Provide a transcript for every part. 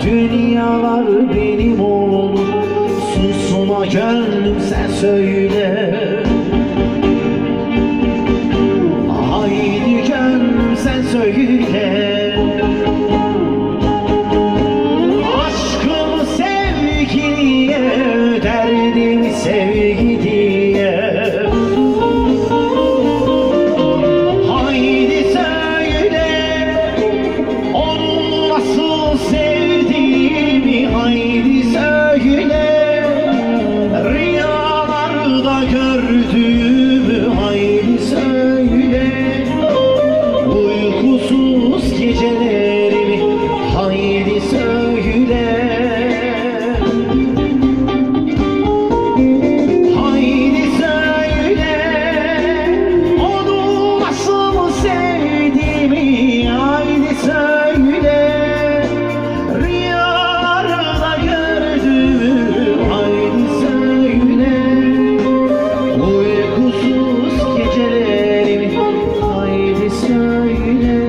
dünyalar benim olur. Susma gönlüm sen söyle. Haydi gönlüm sen söyle. Aşkımı sevgiye, derdimi sevgi diye. Haydi söyle, onu nasıl sevdiğimi. Haydi söyle, rüyalarda gördüğümü. Haydi söyle, uykusuz gecelerimi. Haydi söyle. Haydi söyle, onu nasıl sevdiğimi. Haydi söyle, rüyalarda gördüğümü. Haydi söyle, uykusuz gecelerimi. Haydi söyle.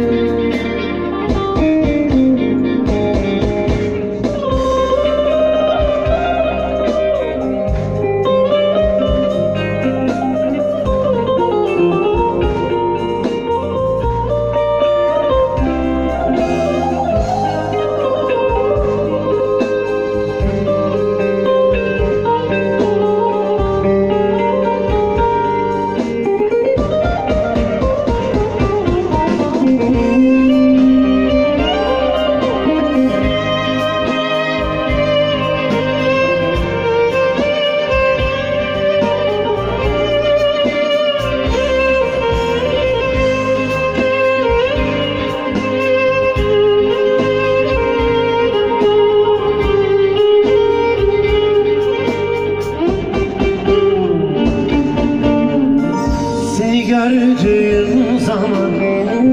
Seni gördüğüm zaman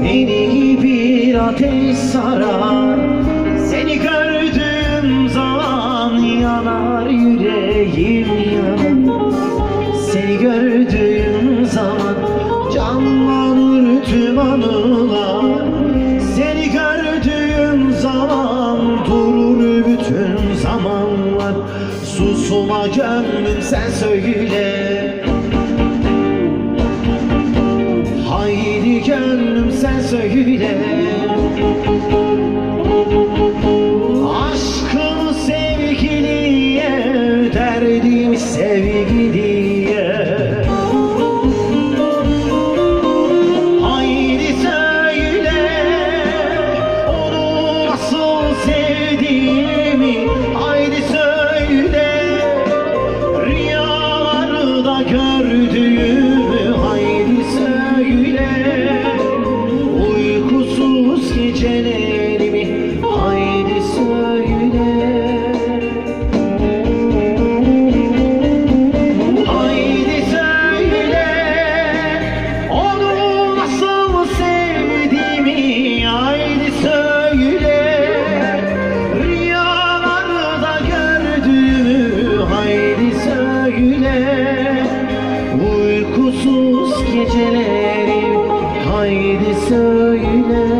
beni bir ateş sarar. Seni gördüğüm zaman yanar yüreğim yanar. Seni gördüğüm zaman canlanır tüm anılar. Seni gördüğüm zaman durur bütün zamanlar. Susma gönlüm sen söyle. Haydi gönlüm sen söyle. Aşkımı sevgiliye, derdimi sevgi diye. Haydi söyle, onu nasıl sevdiğimi. Haydi söyle, rüyalarda gördüğümü. Haydi söyle, uykusuz gecelerimi. Haydi söyle. Haydi söyle, onu nasıl sevdiğimi. Haydi söyle, rüyalarda gördüğümü. Haydi söyle, uykusuz gecelerim. Haydi söyle.